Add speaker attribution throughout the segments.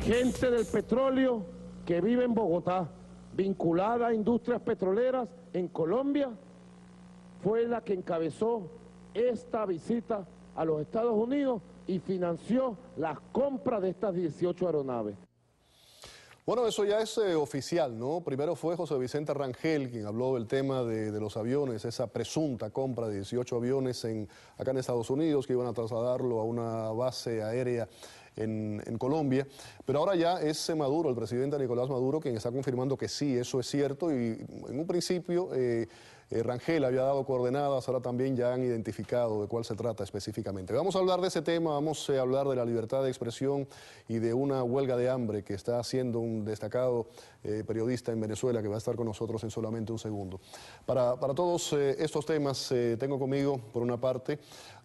Speaker 1: gente del petróleo que vive en Bogotá, vinculada a industrias petroleras en Colombia, fue la que encabezó esta visita a los Estados Unidos y financió las compras de estas 18 aeronaves.
Speaker 2: Bueno, eso ya es oficial, ¿no? Primero fue José Vicente Rangel quien habló del tema de los aviones, esa presunta compra de 18 aviones acá en Estados Unidos que iban a trasladarlo a una base aérea en Colombia. Pero ahora ya es Maduro, el presidente Nicolás Maduro, quien está confirmando que sí, eso es cierto. Y en un principio Rangel había dado coordenadas, ahora también ya han identificado de cuál se trata específicamente. Vamos a hablar de ese tema, vamos a hablar de la libertad de expresión y de una huelga de hambre que está haciendo un destacado periodista en Venezuela que va a estar con nosotros en solamente un segundo. Para todos estos temas tengo conmigo, por una parte,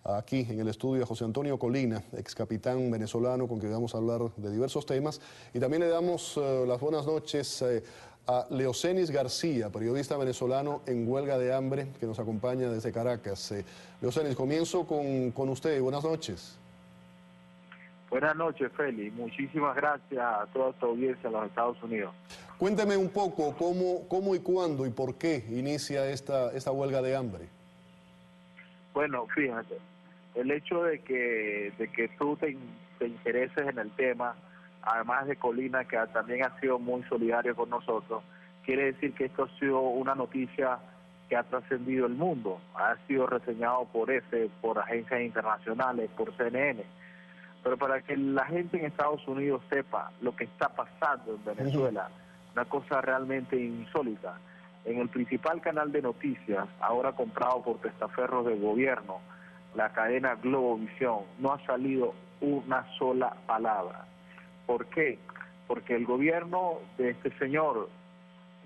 Speaker 2: aquí en el estudio a José Antonio Colina, ex capitán venezolano con quien vamos a hablar de diversos temas, y también le damos las buenas noches a Leocenis García, periodista venezolano en huelga de hambre, que nos acompaña desde Caracas. Leocenis, comienzo con usted. Buenas noches.
Speaker 3: Buenas noches, Félix. Muchísimas gracias a toda tu audiencia en los Estados Unidos.
Speaker 2: Cuénteme un poco cómo y cuándo y por qué inicia esta huelga de hambre.
Speaker 3: Bueno, fíjate, el hecho de que tú te intereses en el tema, además de Colina, que también ha sido muy solidario con nosotros, quiere decir que esto ha sido una noticia que ha trascendido el mundo, ha sido reseñado por agencias internacionales, por CNN. Pero para que la gente en Estados Unidos sepa lo que está pasando en Venezuela, una cosa realmente insólita. En el principal canal de noticias, ahora comprado por testaferros del gobierno, la cadena Globovisión, no ha salido una sola palabra. ¿Por qué? Porque el gobierno de este señor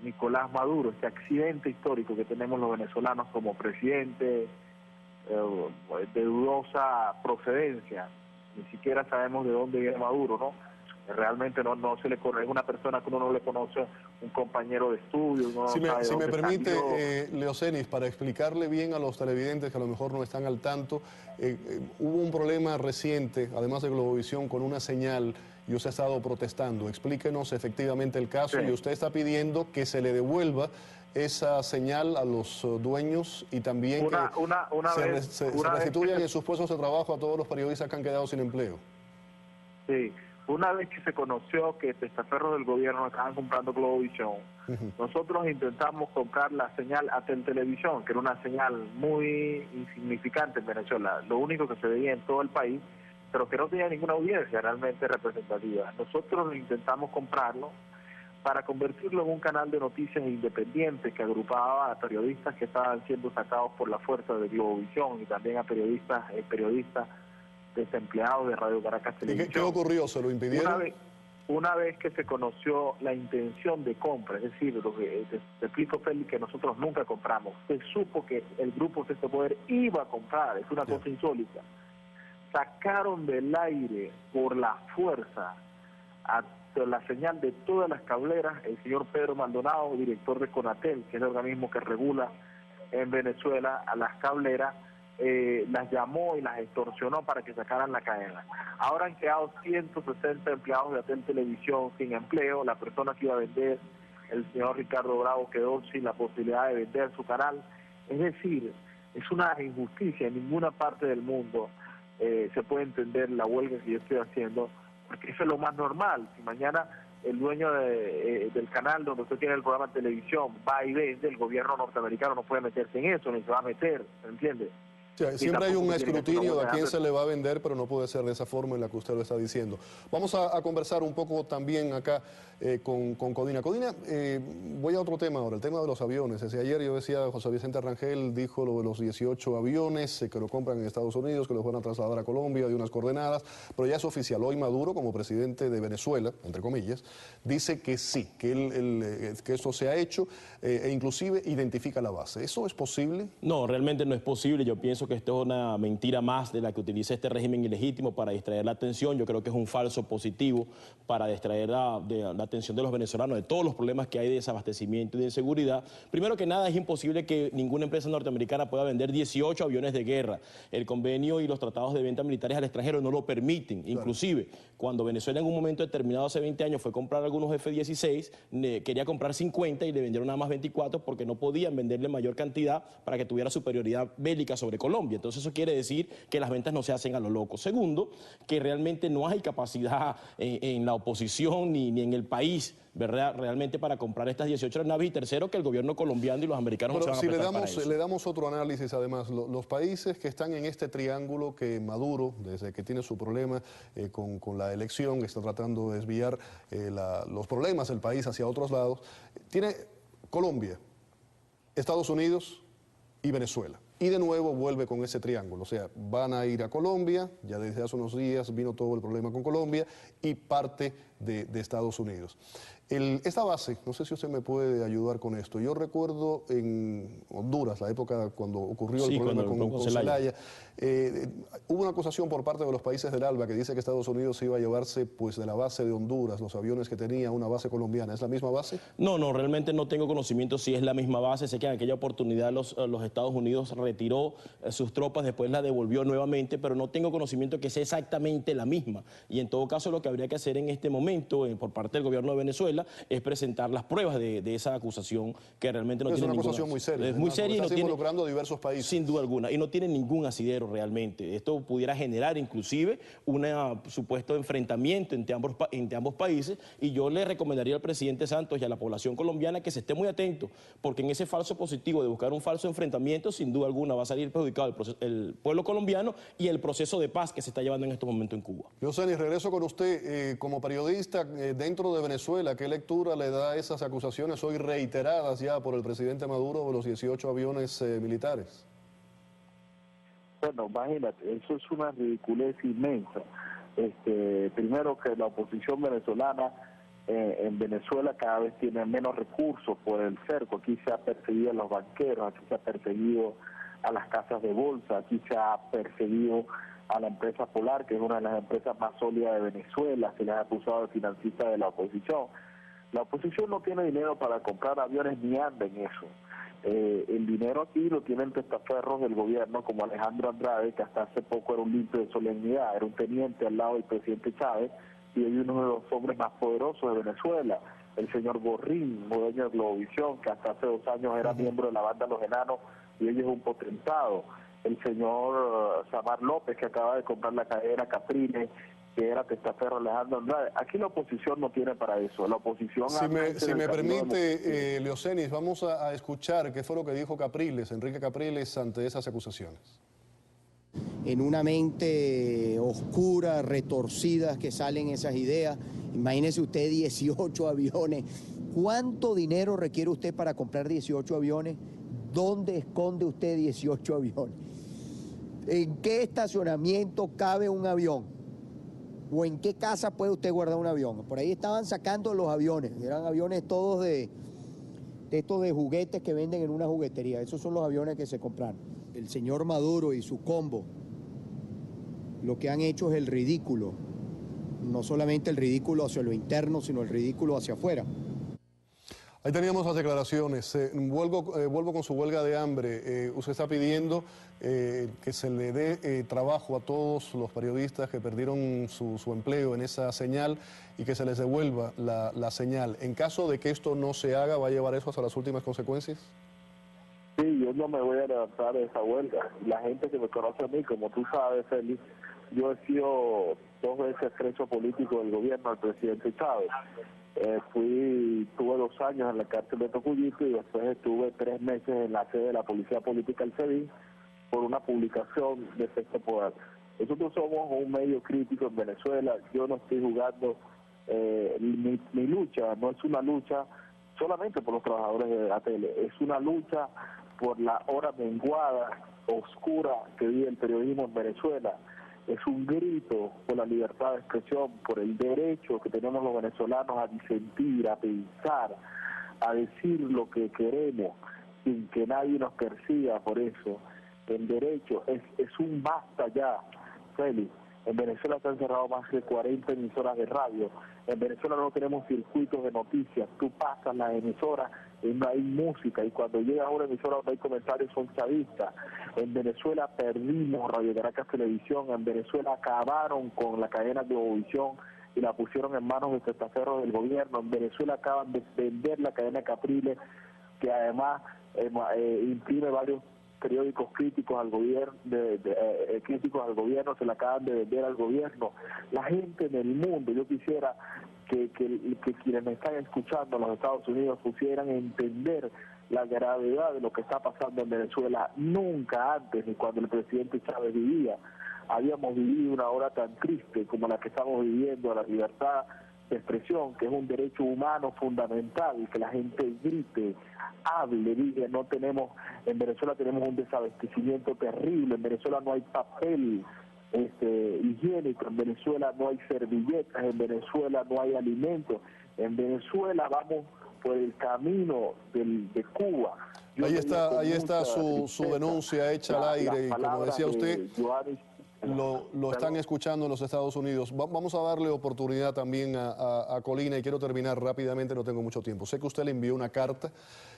Speaker 3: Nicolás Maduro, este accidente histórico que tenemos los venezolanos como presidente de dudosa procedencia, ni siquiera sabemos de dónde viene Maduro, ¿no? Realmente no se le conoce, es una persona que uno no le conoce, un compañero de estudio. Uno
Speaker 2: si me permite,
Speaker 3: salió.
Speaker 2: Leocenis, para explicarle bien a los televidentes que a lo mejor no están al tanto, hubo un problema reciente, además de Globovisión, con una señal y usted ha estado protestando. Explíquenos efectivamente el caso. Sí. Y usted está pidiendo que se le devuelva esa señal a los dueños y también que se restituyan en sus puestos de trabajo a todos los periodistas que han quedado sin empleo.
Speaker 3: Sí. Una vez que se conoció que testaferros del gobierno estaban comprando Globovisión, nosotros intentamos comprar la señal Atel Televisión, que era una señal muy insignificante en Venezuela, lo único que se veía en todo el país, pero que no tenía ninguna audiencia realmente representativa. Nosotros intentamos comprarlo para convertirlo en un canal de noticias independiente que agrupaba a periodistas que estaban siendo sacados por la fuerza de Globovisión y también a periodistas desempleados de Radio Caracas Televisión.
Speaker 2: ¿Qué ocurrió? ¿Se lo impidieron?
Speaker 3: Una vez que se conoció la intención de compra, es decir, lo que te explico, Félix, que nosotros nunca compramos, se supo que el grupo Sexto Poder iba a comprar, es una cosa insólita. Sacaron del aire por la fuerza a la señal de todas las cableras el señor Pedro Maldonado, director de Conatel, que es el organismo que regula en Venezuela a las cableras, las llamó y las extorsionó para que sacaran la cadena. Ahora han quedado 160 empleados de Atel Televisión sin empleo. La persona que iba a vender, el señor Ricardo Bravo, quedó sin la posibilidad de vender su canal. Es decir, es una injusticia. En ninguna parte del mundo se puede entender la huelga que yo estoy haciendo, porque eso es lo más normal. Si mañana el dueño del canal donde usted tiene el programa de televisión va y vende, el gobierno norteamericano no puede meterse en eso, ni se va a meter, ¿entiende?
Speaker 2: Siempre hay un escrutinio de a quién se le va a vender, pero no puede ser de esa forma en la que usted lo está diciendo. Vamos a conversar un poco también acá con Colina. Colina, voy a otro tema ahora, el tema de los aviones. Desde ayer yo decía, José Vicente Rangel dijo lo de los 18 aviones que lo compran en Estados Unidos, que los van a trasladar a Colombia de unas coordenadas, pero ya es oficial. Hoy Maduro, como presidente de Venezuela, entre comillas, dice que sí, que esto se ha hecho e inclusive identifica la base. ¿Eso es posible?
Speaker 4: No, realmente no es posible. Yo pienso que esto es una mentira más de la que utiliza este régimen ilegítimo para distraer la atención. Yo creo que es un falso positivo para distraer la atención de los venezolanos de todos los problemas que hay de desabastecimiento y de inseguridad. Primero que nada, es imposible que ninguna empresa norteamericana pueda vender 18 aviones de guerra. El convenio y los tratados de venta militares al extranjero no lo permiten. Claro. Inclusive, cuando Venezuela en un momento determinado hace 20 años fue a comprar algunos F-16, quería comprar 50 y le vendieron nada más 24 porque no podían venderle mayor cantidad para que tuviera superioridad bélica sobre Colombia. Entonces eso quiere decir que las ventas no se hacen a lo loco. Segundo, que realmente no hay capacidad en la oposición ni en el país, ¿verdad?, realmente para comprar estas 18 naves. Y tercero, que el gobierno colombiano y los americanos no se van a prestar para eso.
Speaker 2: Le damos otro análisis, además, los países que están en este triángulo que Maduro, desde que tiene su problema con la elección, está tratando de desviar los problemas del país hacia otros lados, tiene Colombia, Estados Unidos y Venezuela. Y de nuevo vuelve con ese triángulo, o sea, van a ir a Colombia, ya desde hace unos días vino todo el problema con Colombia, y parte de Estados Unidos. Esta base, no sé si usted me puede ayudar con esto, yo recuerdo en Honduras, la época cuando ocurrió el problema con Zelaya, hubo una acusación por parte de los países del ALBA que dice que Estados Unidos iba a llevarse pues de la base de Honduras, los aviones que tenía una base colombiana. ¿Es la misma base?
Speaker 4: No, realmente no tengo conocimiento si es la misma base. Sé que en aquella oportunidad los Estados Unidos retiró sus tropas, después la devolvió nuevamente, pero no tengo conocimiento que sea exactamente la misma. Y en todo caso lo que habría que hacer en este momento por parte del gobierno de Venezuela es presentar las pruebas de esa acusación, que realmente no tiene ninguna...
Speaker 2: Es una acusación muy seria.
Speaker 4: Es muy seria y no tiene...
Speaker 2: involucrando a diversos países.
Speaker 4: Sin duda alguna, y no tiene ningún asidero realmente. Esto pudiera generar inclusive un supuesto enfrentamiento entre ambos países, y yo le recomendaría al presidente Santos y a la población colombiana que se esté muy atento, porque en ese falso positivo de buscar un falso enfrentamiento, sin duda alguna va a salir perjudicado el pueblo colombiano y el proceso de paz que se está llevando en estos momentos en Cuba.
Speaker 2: Leoceni, regreso con usted. Como periodista dentro de Venezuela, ¿qué lectura le da a esas acusaciones hoy reiteradas ya por el presidente Maduro de los 18 aviones militares?
Speaker 3: Bueno, imagínate, eso es una ridiculez inmensa. Primero, que la oposición venezolana en Venezuela cada vez tiene menos recursos por el cerco. Aquí se ha perseguido a los banqueros, aquí se ha perseguido a las casas de bolsa, aquí se ha perseguido a la empresa Polar, que es una de las empresas más sólidas de Venezuela. Se les ha acusado de financista de la oposición. La oposición no tiene dinero para comprar aviones ni anda en eso. El dinero aquí lo tienen testaferros del gobierno, como Alejandro Andrade, que hasta hace poco era un limpio de solemnidad, era un teniente al lado del presidente Chávez, y hoy uno de los hombres más poderosos de Venezuela, el señor Gorrín, dueño de Globovisión, que hasta hace 2 años era miembro de la banda Los Enanos, y hoy es un potentado. El señor Samar López, que acaba de comprar la cadena Capriles, que era testaferro Alejandro Andrade. Aquí la oposición no tiene para eso. La oposición...
Speaker 2: Si me permite, Leoceni, vamos a escuchar qué fue lo que dijo Capriles, Enrique Capriles, ante esas acusaciones.
Speaker 5: En una mente oscura, retorcida, que salen esas ideas. Imagínese usted 18 aviones. ¿Cuánto dinero requiere usted para comprar 18 aviones? ¿Dónde esconde usted 18 aviones? ¿En qué estacionamiento cabe un avión? ¿O en qué casa puede usted guardar un avión? Por ahí estaban sacando los aviones. Eran aviones todos de estos de juguetes que venden en una juguetería. Esos son los aviones que se compraron. El señor Maduro y su combo lo que han hecho es el ridículo. No solamente el ridículo hacia lo interno, sino el ridículo hacia afuera.
Speaker 2: Ahí teníamos las declaraciones. Vuelvo con su huelga de hambre. Usted está pidiendo que se le dé trabajo a todos los periodistas que perdieron su empleo en esa señal y que se les devuelva la señal. En caso de que esto no se haga, ¿va a llevar eso hasta las últimas consecuencias?
Speaker 3: Sí, yo no me voy a levantar de esa huelga. La gente que me conoce a mí, como tú sabes, Félix, yo he sido 2 veces preso político del gobierno del presidente Chávez. Tuve 2 años en la cárcel de Tocuyito y después estuve 3 meses en la sede de la Policía Política del SEBIN por una publicación de Sexto Poder. Nosotros somos un medio crítico en Venezuela. Yo no estoy jugando, mi lucha no es una lucha solamente por los trabajadores de ATL, es una lucha por la hora menguada, oscura que vive el periodismo en Venezuela. Es un grito por la libertad de expresión, por el derecho que tenemos los venezolanos a disentir, a pensar, a decir lo que queremos, sin que nadie nos persiga por eso. el derecho, es un basta ya, Félix. En Venezuela se han cerrado más de 40 emisoras de radio. En Venezuela no tenemos circuitos de noticias. Tú pasas las emisoras y no hay música. Y cuando llegas a una emisora donde hay comentarios son chavistas. En Venezuela perdimos Radio Caracas Televisión. En Venezuela acabaron con la cadena Globovisión y la pusieron en manos de testaferros del gobierno. En Venezuela acaban de vender la cadena Capriles, que además imprime varios periódicos críticos al gobierno, críticos al gobierno, se la acaban de vender al gobierno. La gente en el mundo, yo quisiera que quienes me están escuchando en los Estados Unidos pusieran a entender la gravedad de lo que está pasando en Venezuela. Nunca antes, ni cuando el presidente Chávez vivía, habíamos vivido una hora tan triste como la que estamos viviendo, la libertad de expresión, que es un derecho humano fundamental, que la gente grite, hable, diga. No tenemos, en Venezuela tenemos un desabastecimiento terrible, en Venezuela no hay papel higiénico, en Venezuela no hay servilletas, en Venezuela no hay alimentos, en Venezuela vamos por el camino de Cuba.
Speaker 2: Ahí está su denuncia hecha al aire, y como decía usted, lo están escuchando en los Estados Unidos. Vamos a darle oportunidad también a Colina, y quiero terminar rápidamente, no tengo mucho tiempo. Sé que usted le envió una carta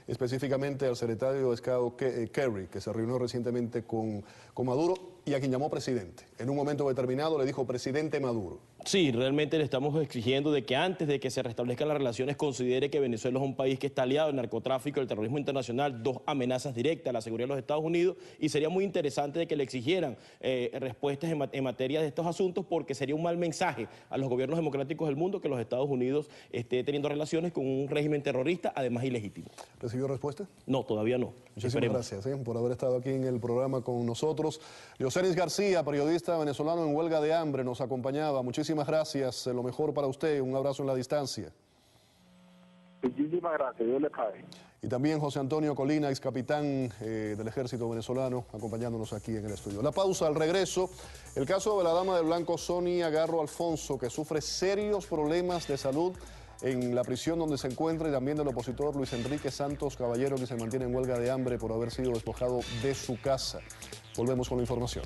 Speaker 2: específicamente al secretario de Estado Kerry, que se reunió recientemente con Maduro y a quien llamó presidente. En un momento determinado le dijo presidente Maduro.
Speaker 4: Sí, realmente le estamos exigiendo de que antes de que se restablezcan las relaciones considere que Venezuela es un país que está aliado al narcotráfico, el terrorismo internacional, dos amenazas directas a la seguridad de los Estados Unidos, y sería muy interesante de que le exigieran respuestas en materia de estos asuntos, porque sería un mal mensaje a los gobiernos democráticos del mundo que los Estados Unidos esté teniendo relaciones con un régimen terrorista, además ilegítimo.
Speaker 2: ¿Recibió respuesta?
Speaker 4: No, todavía no.
Speaker 2: Muchísimas gracias por haber estado aquí en el programa con nosotros. Leocenis García, periodista venezolano en huelga de hambre, nos acompañaba. Muchísimas gracias, lo mejor para usted, un abrazo en la distancia.
Speaker 3: Muchísimas gracias, Dios le pague.
Speaker 2: Y también José Antonio Colina, ex capitán del ejército venezolano, acompañándonos aquí en el estudio. La pausa, al regreso, el caso de la dama de blanco Sonia Garro Alfonso, que sufre serios problemas de salud en la prisión donde se encuentra, y también del opositor Luis Enrique Santos Caballero, que se mantiene en huelga de hambre por haber sido despojado de su casa. Volvemos con la información.